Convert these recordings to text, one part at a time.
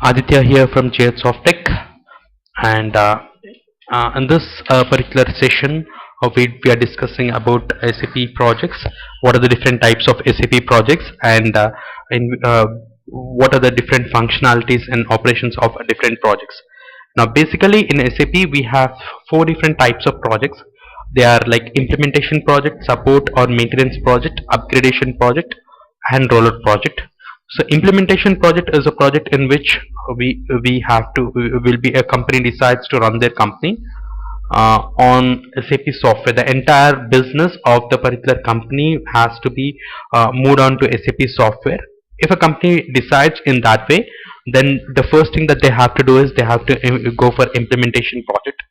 Aditya here from JH Softech, and in this particular session, we are discussing about SAP projects. What are the different types of SAP projects, and what are the different functionalities and operations of different projects? Now, basically, in SAP, we have four different types of projects. They are like implementation project, support or maintenance project, upgradation project, and rollout project. So implementation project is a project in which we have to will be a company decides to run their company on SAP software. The entire business of the particular company has to be moved on to SAP software. If a company decides in that way, then the first thing that they have to do is they have to go for implementation project.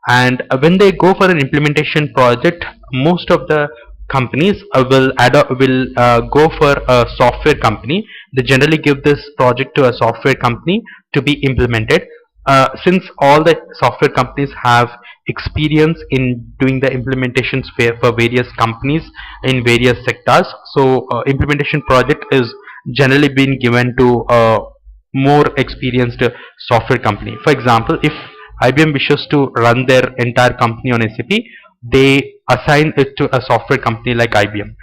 And when they go for an implementation project, most of the companies will go for a software company. They generally give this project to a software company to be implemented. Since all the software companies have experience in doing the implementations for various companies in various sectors, so implementation project is generally being given to more experienced software company. For example, if IBM wishes to run their entire company on SAP, they assign it to a software company like IBM.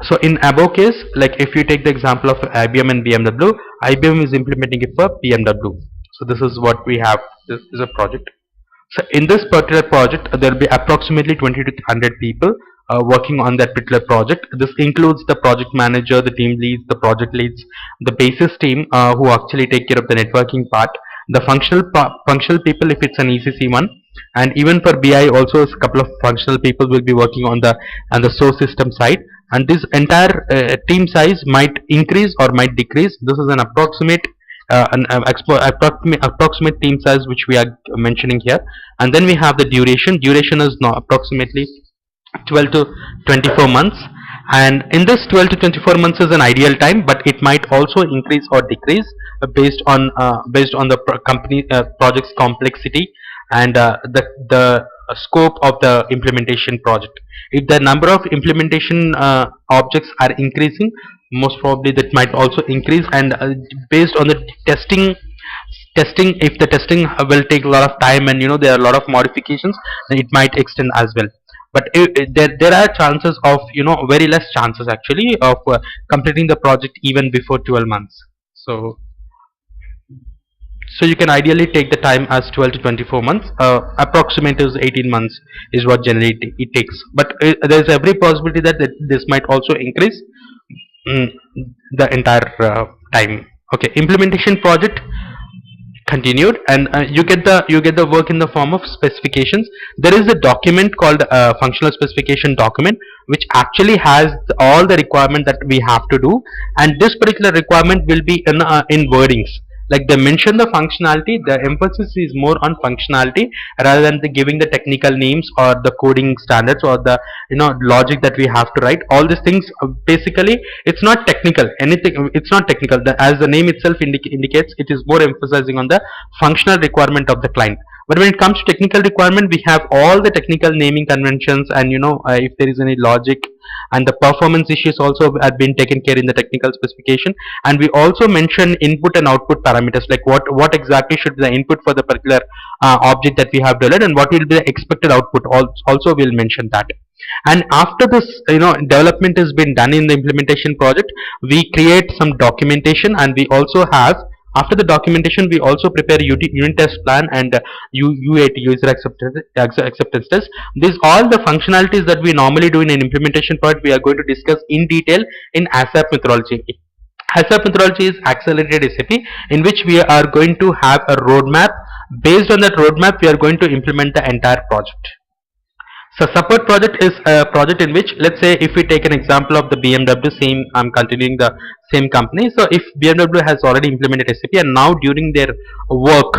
So in above case, like if you take the example of IBM and BMW, IBM is implementing it for BMW. So this is what we have. This is a project. So in this particular project, there will be approximately 20 to 100 people working on that particular project. This includes the project manager, the team leads, the project leads, the basis team who actually take care of the networking part, the functional people if it's an ECC one, and even for BI also a couple of functional people will be working on the source system side. And this entire team size might increase or might decrease. This is an approximate team size which we are mentioning here. And then we have the duration is now approximately 12 to 24 months, and in this 12 to 24 months is an ideal time, but it might also increase or decrease based on the company project's complexity and the scope of the implementation project. If the number of implementation objects are increasing, most probably that might also increase, and based on the testing, if the testing will take a lot of time and there are a lot of modifications, then it might extend as well. But there are chances of very less chances actually of completing the project even before 12 months. So you can ideally take the time as 12 to 24 months. Approximate is 18 months is what generally it takes, but there's every possibility that this might also increase mm, the entire time. Okay, implementation project continued, and you get the work in the form of specifications. There is a document called functional specification document, which actually has all the requirement that we have to do, and this particular requirement will be in wordings. Like they mention the functionality, the emphasis is more on functionality rather than giving the technical names or the coding standards or the logic that we have to write. All these things basically it's not technical anything, it's not technical. As the name itself indicates, it is more emphasizing on the functional requirement of the client. But when it comes to technical requirement, we have all the technical naming conventions, and if there is any logic, and the performance issues also have been taken care in the technical specification. And we also mention input and output parameters, like what exactly should be the input for the particular object that we have developed, and what will be the expected output. Also we'll mention that. And after this development has been done in the implementation project, we create some documentation, and we also have, after the documentation, we also prepare unit test plan and UAT, user acceptance test. These all the functionalities that we normally do in an implementation part, we are going to discuss in detail in ASAP methodology. ASAP methodology is accelerated SAP, in which we are going to have a roadmap. Based on that roadmap, we are going to implement the entire project. So support project is a project in which, let's say if we take an example of the BMW, same, I'm continuing the same company. So if BMW has already implemented SAP, and now during their work,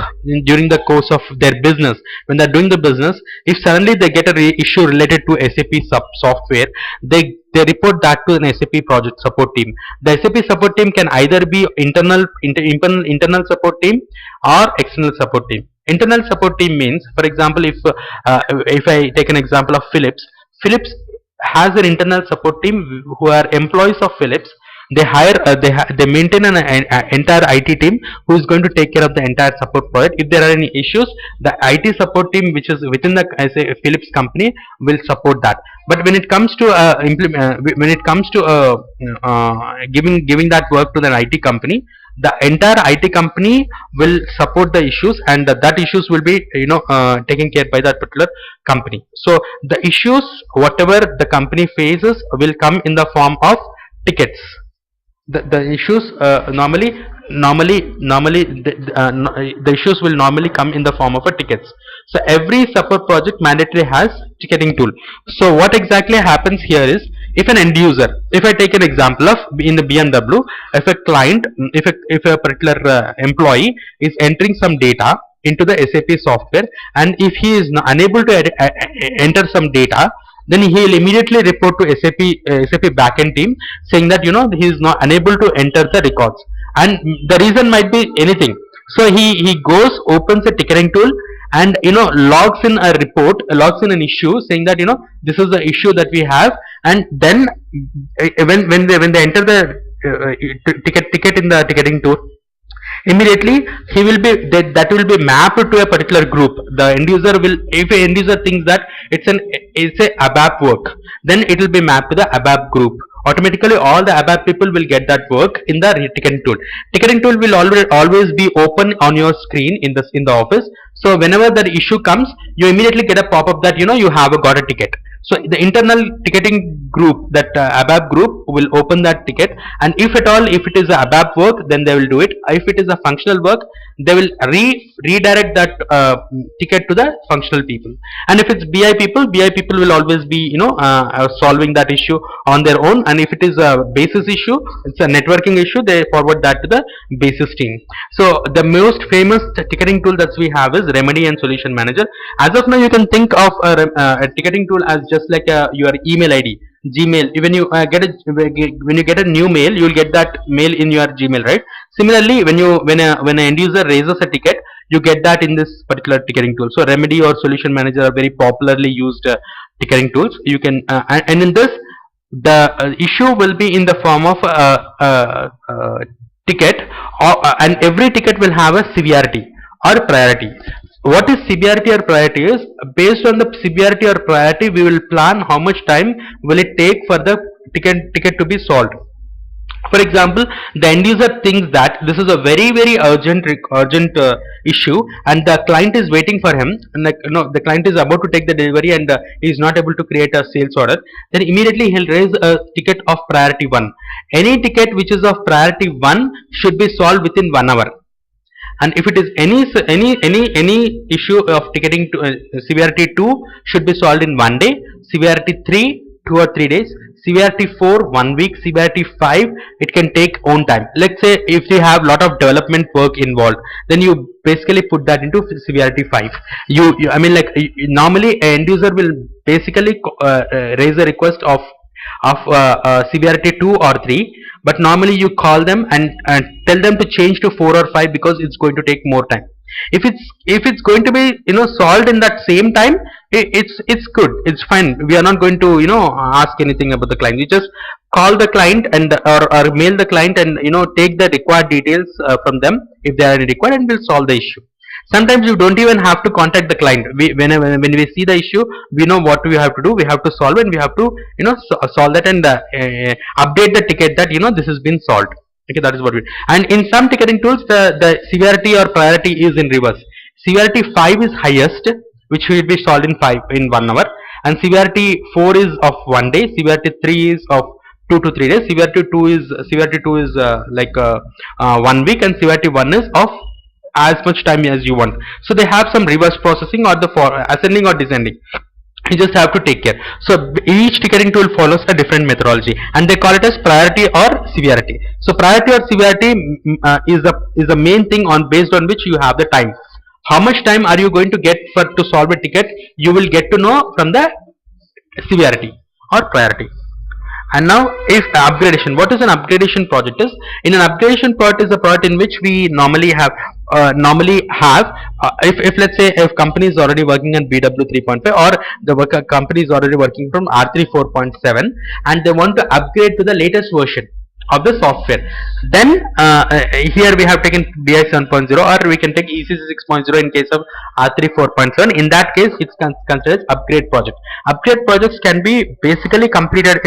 during the course of their business, when they're doing the business, if suddenly they get a issue related to SAP software, they report that to an SAP project support team. The SAP support team can either be internal support team or external support team. Internal support team means, for example, if I take an example of Philips has an internal support team who are employees of Philips. They hire, they maintain an entire IT team who is going to take care of the entire support for it. If there are any issues, the IT support team, which is within the, I say, Philips company, will support that. But when it comes to when it comes to giving that work to the IT company, the entire IT company will support the issues, and that issues will be, taken care by that particular company. So the issues whatever the company faces will come in the form of tickets. The issues normally the issues will normally come in the form of a tickets. So every support project mandatory has ticketing tool. So what exactly happens here is, if an end user, if I take an example of in the BMW, if a client, if a particular employee is entering some data into the SAP software, and if he is unable to enter some data, then he will immediately report to SAP backend team, saying that he is not unable to enter the records, and the reason might be anything. So he goes, opens a ticketing tool, and logs in a report, logs in an issue, saying that this is the issue that we have, and then when they enter the ticket in the ticketing tool, immediately he will be, that will be mapped to a particular group. The end user will, if a end user thinks that it's a ABAP work, then it will be mapped to the ABAP group. Automatically all the ABAP people will get that work in the ticketing tool. Ticketing tool will always be open on your screen in the office. So whenever that issue comes, you immediately get a pop-up that you have got a ticket. So the internal ticketing group, that ABAP group, will open that ticket, and if at all, if it is a ABAP work, then they will do it. If it is a functional work, they will redirect that ticket to the functional people. And if it's BI people will always be solving that issue on their own. And if it is a basis issue, it's a networking issue, they forward that to the basis team. So the most famous ticketing tool that we have is Remedy and Solution Manager. As of now, you can think of a ticketing tool as just like your email ID, Gmail. When you get a new mail, you will get that mail in your Gmail, right? Similarly, when an end user raises a ticket, you get that in this particular ticketing tool. So Remedy or Solution Manager are very popularly used ticketing tools. You can and in this, the issue will be in the form of ticket, and every ticket will have a severity or priority. What is severity or priority is, based on the severity or priority, we will plan how much time will it take for the ticket to be solved. For example, the end user thinks that this is a very urgent issue, and the client is waiting for him, and the client is about to take the delivery, and he is not able to create a sales order. Then immediately he'll raise a ticket of priority 1. Any ticket which is of priority 1 should be solved within 1 hour. And if it is any issue of ticketing to severity 2, should be solved in 1 day. Severity 3, 2 or 3 days. Severity 4, 1 week. Severity 5, it can take own time. Let's say if you have lot of development work involved, then you basically put that into severity 5. I mean, like, normally an end user will basically raise a request of severity 2 or 3, but normally you call them and tell them to change to 4 or 5, because it's going to take more time. If it's going to be solved in that same time, it's good, it's fine. We are not going to ask anything about the client. You just call the client and or mail the client, and take the required details from them if they are required, and we'll solve the issue. Sometimes you don't even have to contact the client. When we see the issue, we know what we have to do. We have to solve it, and we have to solve that, and update the ticket that this has been solved. Okay, that is what we. And in some ticketing tools, the severity or priority is in reverse. Severity 5 is highest, which will be solved in 1 hour, and severity 4 is of 1 day. Severity 3 is of 2 to 3 days. Severity 2 is like 1 week, and severity 1 is of as much time as you want. So they have some reverse processing, or the ascending or descending. You just have to take care. So each ticketing tool follows a different methodology, and they call it as priority or severity. So priority or severity is the main thing based on which you have the time. How much time are you going to get to solve a ticket? You will get to know from the severity or priority. And now, if upgradation, what is an upgradation project is? In an upgradation project is a project in which we normally have if let's say if company is already working on BW 3.5, or the company is already working from R3 4.7, and they want to upgrade to the latest version. of the software. Then here we have taken BI 7.0, or we can take ECC 6.0 in case of R3 4.7. In that case, it's considered as upgrade project. Upgrade projects can be basically completed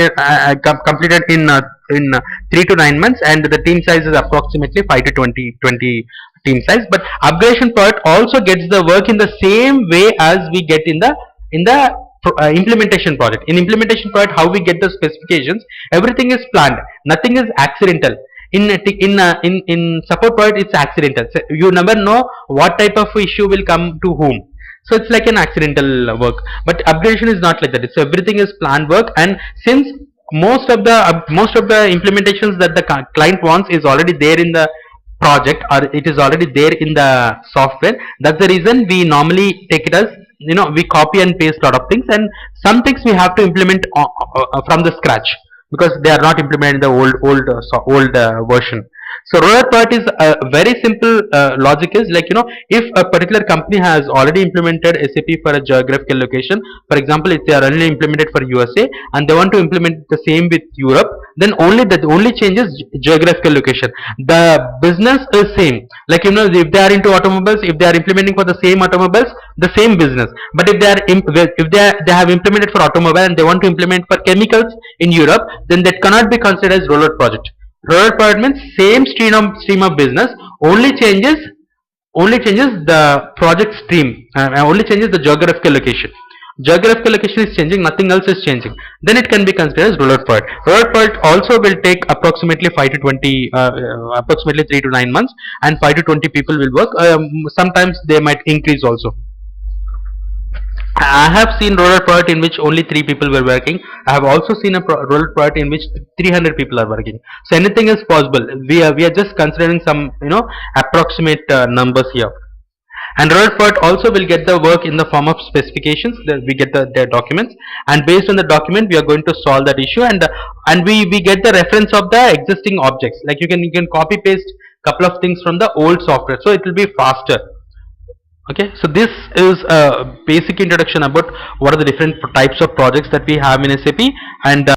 completed in 3 to 9 months, and the team size is approximately 5 to 20 team size. But upgradation project also gets the work in the same way as we get in the implementation project. In implementation project, how we get the specifications, everything is planned, nothing is accidental. In support project, it's accidental, so you never know what type of issue will come to whom, so it's like an accidental work. But upgradation is not like that, so everything is planned work. And since most of the implementations that the client wants is already there in the project, or it is already there in the software, that's the reason we normally take it as, we copy and paste a lot of things, and some things we have to implement from the scratch, because they are not implemented in the old version. So rollout part is a very simple logic is like, if a particular company has already implemented SAP for a geographical location, for example, if they are only implemented for USA and they want to implement the same with Europe, then only changes geographical location. The business is same. Like, if they are into automobiles, if they are implementing for the same automobiles, the same business. But if they have implemented for automobile and they want to implement for chemicals in Europe, then that cannot be considered as rollout project. Rollout project means same stream of business, only changes the project stream, only changes the geographical location. Geographical location is changing, nothing else is changing. Then it can be considered as rollout project. Rollout project also will take approximately 5 to 20, approximately 3 to 9 months, and 5 to 20 people will work. Sometimes they might increase also. I have seen rollout project in which only 3 people were working. I have also seen a rollout project in which 300 people are working. So anything is possible. We are just considering some, approximate numbers here. And rollout project also will get the work in the form of specifications. We get their documents, and based on the document, we are going to solve that issue. And we get the reference of the existing objects. Like, you can copy paste couple of things from the old software, so it will be faster. Okay, so this is a basic introduction about what are the different types of projects that we have in SAP. And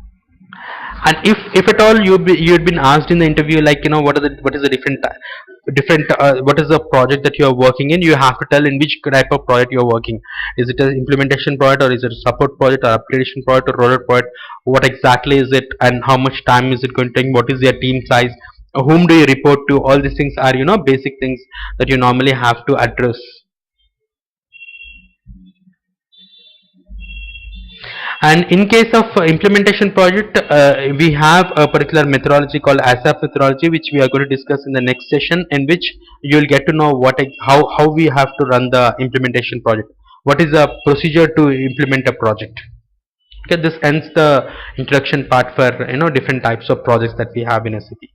if at all you had been asked in the interview, like, what is the different what is the project that you are working in, you have to tell in which type of project you are working. Is it an implementation project, or is it a support project, or upgradation project, or rollout project? What exactly is it, and how much time is it going to take? What is your team size? Whom do you report to? All these things are, basic things that you normally have to address. And in case of implementation project, we have a particular methodology called ASAP methodology, which we are going to discuss in the next session, in which you will get to know how we have to run the implementation project. What is the procedure to implement a project? Okay, this ends the introduction part for different types of projects that we have in SAP.